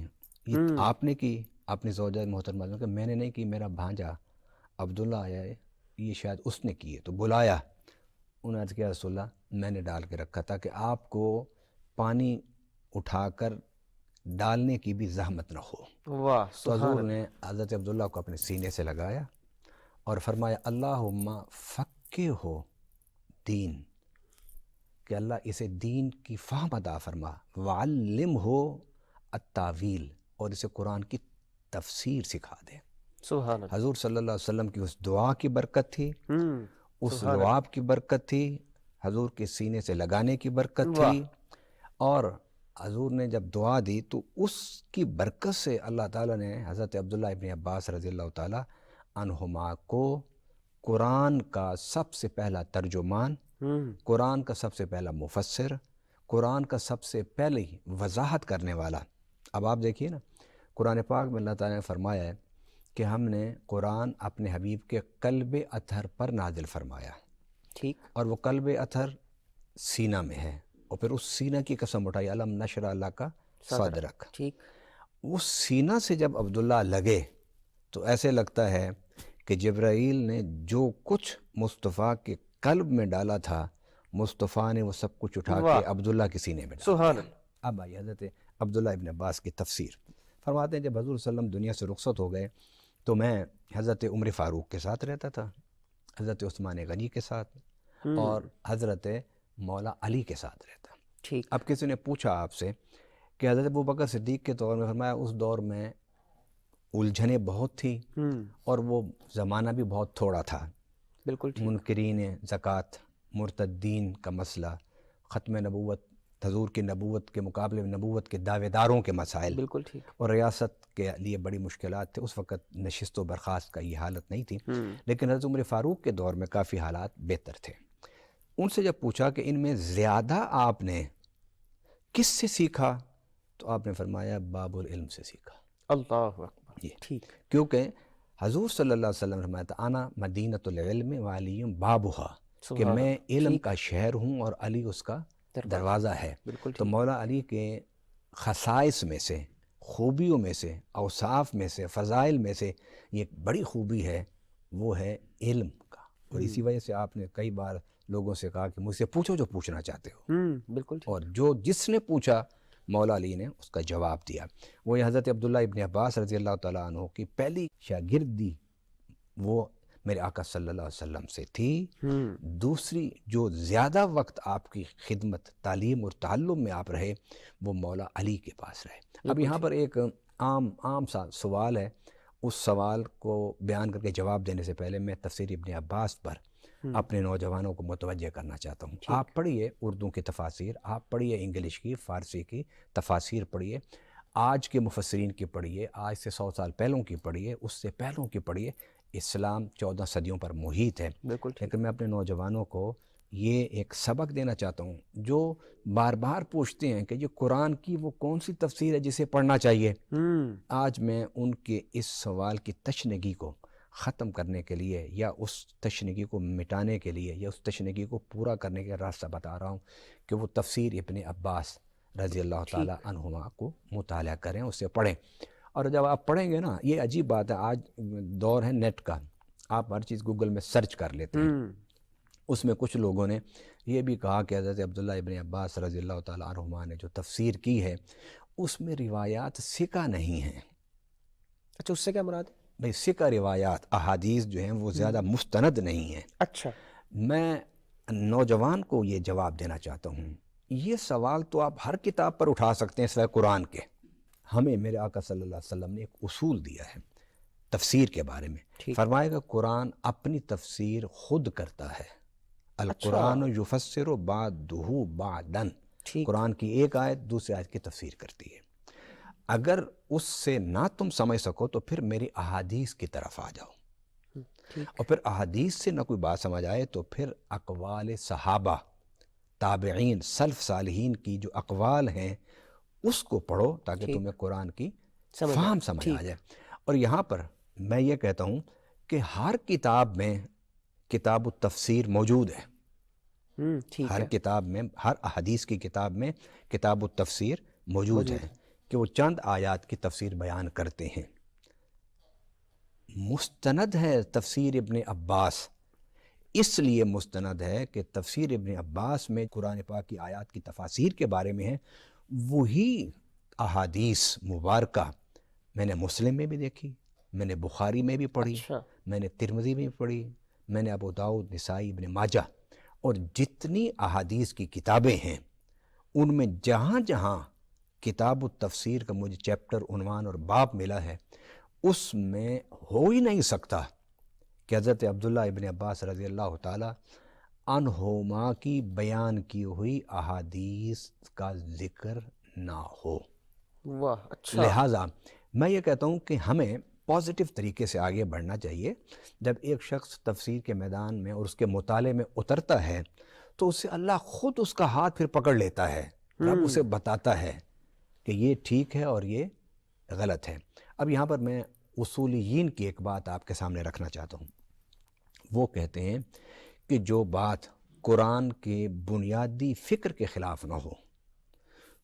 یہ آپ نے کی اپنی زوجہ محترمہ نے؟ کہ میں نے نہیں کی، میرا بھانجا عبداللہ آیا ہے، یہ شاید اس نے کی ہے، تو بلایا۔ انہوں نے عرض کیا رسول اللہ میں نے ڈال کے رکھا تھا کہ آپ کو پانی اٹھا کر ڈالنے کی بھی زحمت نہ ہو۔ واہ، تو حضور سبحان اللہ، نے حضرت عبداللہ کو اپنے سینے سے لگایا اور فرمایا اللہم فقہہ دین، کہ اللہ اسے دین کی فہم عطا فرما، وعلمہ التاویل، اور اسے قرآن کی تفسیر سکھا دے۔ سبحان اللہ، حضور صلی اللہ علیہ وسلم کی اس دعا کی برکت تھی، اس سبحان لعاب کی برکت تھی، حضور کے سینے سے لگانے کی برکت واہ، تھی، اور حضور نے جب دعا دی تو اس کی برکت سے اللہ تعالیٰ نے حضرت عبداللہ ابن عباس رضی اللہ تعالیٰ عنہما کو قرآن کا سب سے پہلا ترجمان، قرآن کا سب سے پہلا مفسر، قرآن کا سب سے پہلے وضاحت کرنے والا۔ اب آپ دیکھیے نا، قرآن پاک میں اللہ تعالیٰ نے فرمایا ہے کہ ہم نے قرآن اپنے حبیب کے قلب اطہر پر نازل فرمایا، ٹھیک، اور وہ قلب اطہر سینہ میں ہے، اور پھر اس سینہ کی قسم اٹھائی علم نشرح اللہ کا صدرک۔ ٹھیک، اس سینہ سے جب عبداللہ لگے تو ایسے لگتا ہے کہ جبرائیل نے جو کچھ مصطفیٰ کے قلب میں ڈالا تھا، مصطفیٰ نے وہ سب کچھ اٹھا کے عبداللہ کے سینے میں ڈالا۔ سبحان اللہ، اب آئیے حضرت عبداللہ ابن عباس کی تفسیر فرماتے ہیں جب حضور صلی اللہ علیہ وسلم دنیا سے رخصت ہو گئے تو میں حضرت عمر فاروق کے ساتھ رہتا تھا، حضرت عثمان غنی کے ساتھ، اور حضرت مولا علی کے ساتھ رہتا۔ ٹھیک، اب کسی نے پوچھا آپ سے کہ حضرت ابوبکر صدیق کے دور میں، فرمایا اس دور میں الجھنیں بہت تھی اور وہ زمانہ بھی بہت تھوڑا تھا، بالکل ٹھیک، منکرین زکوٰۃ، مرتدین کا مسئلہ، ختم نبوت، حضور کی نبوت کے مقابلے میں نبوت کے دعوے داروں کے مسائل، بالکل ٹھیک، اور ریاست کے لیے بڑی مشکلات تھے۔ اس وقت نشست و برخاست کا یہ حالت نہیں تھی، لیکن حضرت عمر فاروق کے دور میں کافی حالات بہتر تھے۔ ان سے جب پوچھا کہ ان میں زیادہ آپ نے کس سے سیکھا، تو آپ نے فرمایا باب العلم سے سیکھا۔ اللہ اکبر، یہ ٹھیک، کہ کیونکہ حضور صلی اللہ علیہ وسلم نے فرمایا تھا انا مدینۃ العلم وعلی بابھا، کہ میں علم کا شہر ہوں اور علی اس کا دروازہ ہے۔ بالکل تو مولا علی کے خصائص میں سے، خوبیوں میں سے، اوصاف میں سے، فضائل میں سے یہ ایک بڑی خوبی ہے، وہ ہے علم کا، اور اسی وجہ سے آپ نے کئی بار لوگوں سے کہا کہ مجھ سے پوچھو جو پوچھنا چاہتے ہو، بالکل ٹھیک، اور جو جس نے پوچھا مولا علی نے اس کا جواب دیا۔ وہ حضرت عبداللہ ابن عباس رضی اللہ تعالیٰ عنہ کی پہلی شاگردی وہ میرے آقا صلی اللہ علیہ وسلم سے تھی۔ دوسری جو زیادہ وقت آپ کی خدمت، تعلیم اور تعلم میں آپ رہے، وہ مولا علی کے پاس رہے۔ اب یہاں پر ایک عام سا سوال ہے، اس سوال کو بیان کر کے جواب دینے سے پہلے میں تفسیر ابن عباس پر اپنے نوجوانوں کو متوجہ کرنا چاہتا ہوں. آپ پڑھیے اردو کی تفاسیر، آپ پڑھیے انگلش کی، فارسی کی تفاسیر پڑھیے، آج کے مفسرین کی پڑھیے، آج سے 100 سال پہلوں کی پڑھیے، اس سے پہلوں کی پڑھیے. اسلام 14 صدیوں پر محیط ہے. بالکل ٹھیک. لیکن میں اپنے نوجوانوں کو یہ ایک سبق دینا چاہتا ہوں، جو بار بار پوچھتے ہیں کہ یہ قرآن کی وہ کون سی تفسیر ہے جسے پڑھنا چاہیے. آج میں ان کے اس سوال کی تشنگی کو ختم کرنے کے لیے، یا اس تشنگی کو مٹانے کے لیے، یا اس تشنگی کو پورا کرنے کا راستہ بتا رہا ہوں کہ وہ تفسیر ابن عباس رضی اللہ تعالیٰ عنہما کو مطالعہ کریں، اسے پڑھیں. اور جب آپ پڑھیں گے نا، یہ عجیب بات ہے، آج دور ہے نیٹ کا، آپ ہر چیز گوگل میں سرچ کر لیتے ہیں. اس میں کچھ لوگوں نے یہ بھی کہا کہ حضرت عبداللہ ابن عباس رضی اللہ تعالیٰ عنہما نے جو تفسیر کی ہے اس میں روایات ثقہ نہیں ہیں. اچھا، اس سے کیا مراد ہے؟ بھئی ثقہ روایات احادیث جو ہیں وہ زیادہ مستند نہیں ہیں. اچھا، میں نوجوان کو یہ جواب دینا چاہتا ہوں، یہ سوال تو آپ ہر کتاب پر اٹھا سکتے ہیں سوائے قرآن کے. ہمیں میرے آقا صلی اللہ علیہ وسلم نے ایک اصول دیا ہے تفسیر کے بارے میں. فرمائے گا قرآن اپنی تفسیر خود کرتا ہے. القرآن یفسر بعدہ بعدن. قرآن کی ایک آیت دوسری آیت کی تفسیر کرتی ہے. اگر اس سے نہ تم سمجھ سکو تو پھر میری احادیث کی طرف آ جاؤ، اور پھر احادیث سے نہ کوئی بات سمجھ آئے تو پھر اقوال صحابہ، تابعین، سلف صالحین کی جو اقوال ہیں اس کو پڑھو تاکہ تمہیں قرآن کی فہم سمجھ آ جائے. اور یہاں پر میں یہ کہتا ہوں کہ ہر کتاب میں کتاب التفسیر موجود ہے. ہر کتاب میں، ہر احادیث کی کتاب میں کتاب التفسیر موجود ہے کہ وہ چند آیات کی تفسیر بیان کرتے ہیں. مستند ہے تفسیر ابن عباس، اس لیے مستند ہے کہ تفسیر ابن عباس میں قرآن پاک کی آیات کی تفاسیر کے بارے میں ہے وہی احادیث مبارکہ میں نے مسلم میں بھی دیکھی، میں نے بخاری میں بھی پڑھی، میں نے ترمذی میں بھی پڑھی، میں نے ابو داؤد، نسائی، ابن ماجہ، اور جتنی احادیث کی کتابیں ہیں ان میں جہاں جہاں کتاب التفسیر کا مجھے چیپٹر، عنوان اور باب ملا ہے اس میں ہو ہی نہیں سکتا کہ حضرت عبداللہ ابن عباس رضی اللہ تعالی عنہما کی بیان کی ہوئی احادیث کا ذکر نہ ہو. واہ، اچھا. لہٰذا میں یہ کہتا ہوں کہ ہمیں پازیٹیو طریقے سے آگے بڑھنا چاہیے. جب ایک شخص تفسیر کے میدان میں اور اس کے مطالعے میں اترتا ہے تو اسے اللہ خود اس کا ہاتھ پھر پکڑ لیتا ہے، رب اسے بتاتا ہے کہ یہ ٹھیک ہے اور یہ غلط ہے. اب یہاں پر میں اصولیین کی ایک بات آپ کے سامنے رکھنا چاہتا ہوں. وہ کہتے ہیں کہ جو بات قرآن کے بنیادی فکر کے خلاف نہ ہو،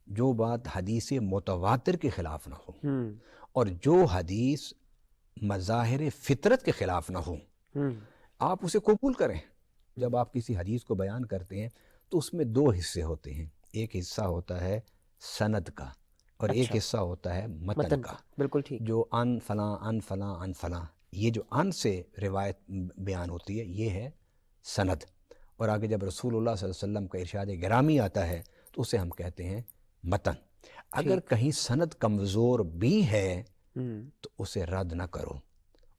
جو بات حدیث متواتر کے خلاف نہ ہو، اور جو حدیث مظاہر فطرت کے خلاف نہ ہو، آپ اسے قبول کریں. جب آپ کسی حدیث کو بیان کرتے ہیں تو اس میں دو حصے ہوتے ہیں، ایک حصہ ہوتا ہے سند کا اور ایک حصہ ہوتا ہے متن کا. بالکل ٹھیک. جو ان فلاں ان فلاں ان فلاں، یہ جو ان سے روایت بیان ہوتی ہے یہ ہے سند. اور آگے جب رسول اللہ صلی اللہ علیہ وسلم کا ارشاد گرامی آتا ہے تو اسے ہم کہتے ہیں متن. اگر کہیں سند کمزور بھی ہے تو اسے رد نہ کرو،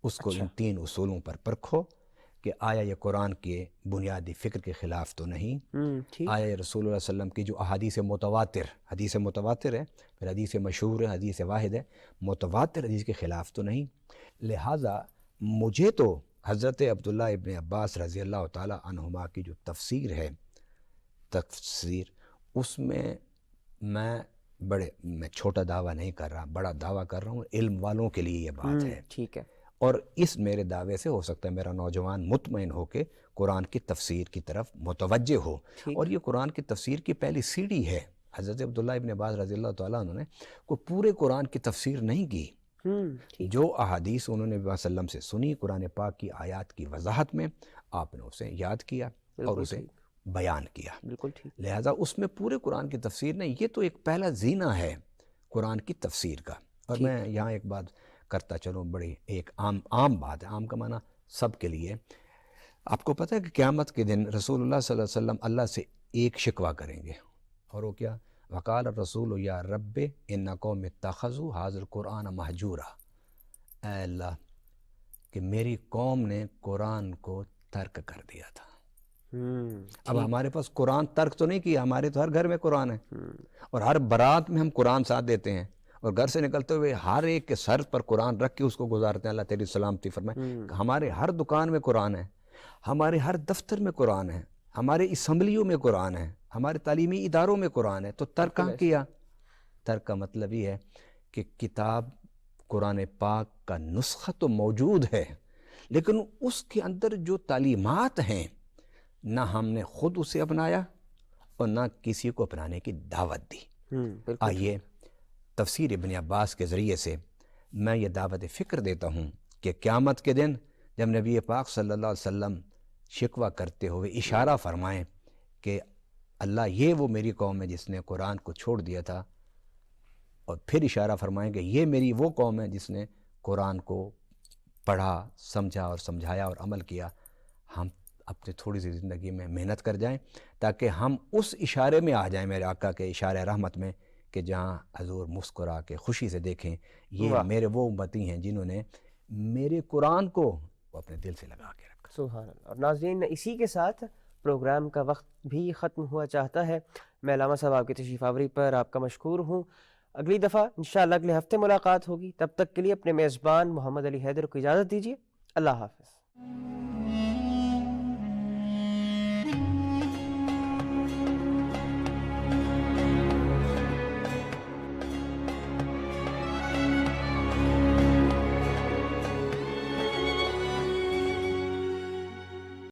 اس کو ان تین اصولوں پر پرکھو کہ آیا یہ قرآن کے بنیادی فکر کے خلاف تو نہیں، آیا یہ رسول اللہ صلی اللہ علیہ وسلم کی جو احادیث متواتر، حدیث متواتر ہے، پھر حدیث مشہور ہے، حدیث واحد ہے، متواتر حدیث کے خلاف تو نہیں. لہٰذا مجھے تو حضرت عبداللہ ابن عباس رضی اللہ تعالی عنہما کی جو تفسیر ہے، تفسیر اس میں میں چھوٹا دعویٰ نہیں کر رہا، بڑا دعویٰ کر رہا ہوں. علم والوں کے لیے یہ بات ہے. ٹھیک ہے. اور اس میرے دعوے سے ہو سکتا ہے میرا نوجوان مطمئن ہو کے قرآن کی تفسیر کی طرف متوجہ ہو. اور یہ قرآن کی تفسیر کی پہلی سیڑھی ہے. حضرت عبداللہ ابن عباس رضی اللہ تعالیٰ عنہ نے کوئی پورے قرآن کی تفسیر نہیں کی. جو احادیث انہوں نے صلی اللہ علیہ وسلم سے سنی قرآن پاک کی آیات کی وضاحت میں، آپ نے اسے یاد کیا اور اسے بیان کیا. بالکل ٹھیک. لہٰذا اس میں پورے قرآن کی تفسیر نہیں، یہ تو ایک پہلا زینہ ہے قرآن کی تفسیر کا. اور میں یہاں ایک بات کرتا چلوں، بڑی ایک عام بات ہے، عام کا معنی سب کے لیے. آپ کو پتہ ہے کہ قیامت کے دن رسول اللہ صلی اللہ علیہ وسلم اللہ سے ایک شکوہ کریں گے، اور وہ کیا؟ وقال الرسول یا رب ان قوم اتخذوا ھذا القرآن مہجورا. اے اللہ کہ میری قوم نے قرآن کو ترک کر دیا تھا. اب ہمارے پاس قرآن ترک تو نہیں کیا، ہمارے تو ہر گھر میں قرآن ہے، اور ہر برات میں ہم قرآن ساتھ دیتے ہیں، اور گھر سے نکلتے ہوئے ہر ایک کے سر پر قرآن رکھ کے اس کو گزارتے ہیں. اللہ تیری سلامتی فرمائے. ہمارے ہر دکان میں قرآن ہے، ہمارے ہر دفتر میں قرآن ہے، ہمارے اسمبلیوں میں قرآن ہے، ہمارے تعلیمی اداروں میں قرآن ہے، تو ترک کہاں کیا؟ ترک کا مطلب یہ ہے کہ کتاب قرآن پاک کا نسخہ تو موجود ہے، لیکن اس کے اندر جو تعلیمات ہیں نہ ہم نے خود اسے اپنایا اور نہ کسی کو اپنانے کی دعوت دی. آئیے تفسیر ابن عباس کے ذریعے سے میں یہ دعوت فکر دیتا ہوں کہ قیامت کے دن جب نبی پاک صلی اللہ علیہ وسلم شکوہ کرتے ہوئے اشارہ فرمائیں کہ اللہ یہ وہ میری قوم ہے جس نے قرآن کو چھوڑ دیا تھا، اور پھر اشارہ فرمائیں کہ یہ میری وہ قوم ہے جس نے قرآن کو پڑھا، سمجھا اور سمجھایا اور عمل کیا، ہم اپنی تھوڑی سی زندگی میں محنت کر جائیں تاکہ ہم اس اشارے میں آ جائیں، میرے آقا کے اشارے رحمت میں، کہ جہاں حضور مسکرا کے خوشی سے دیکھیں یہ میرے وہ امتی ہیں جنہوں نے میرے قرآن کو اپنے دل سے لگا کے رکھا. سبحان اللہ. اور ناظرین، اسی کے ساتھ پروگرام کا وقت بھی ختم ہوا چاہتا ہے. میں علامہ صاحب آپ کی تشریف آوری پر آپ کا مشکور ہوں. اگلی دفعہ انشاءاللہ اگلے ہفتے ملاقات ہوگی. تب تک کے لیے اپنے میزبان محمد علی حیدر کو اجازت دیجیے. اللہ حافظ.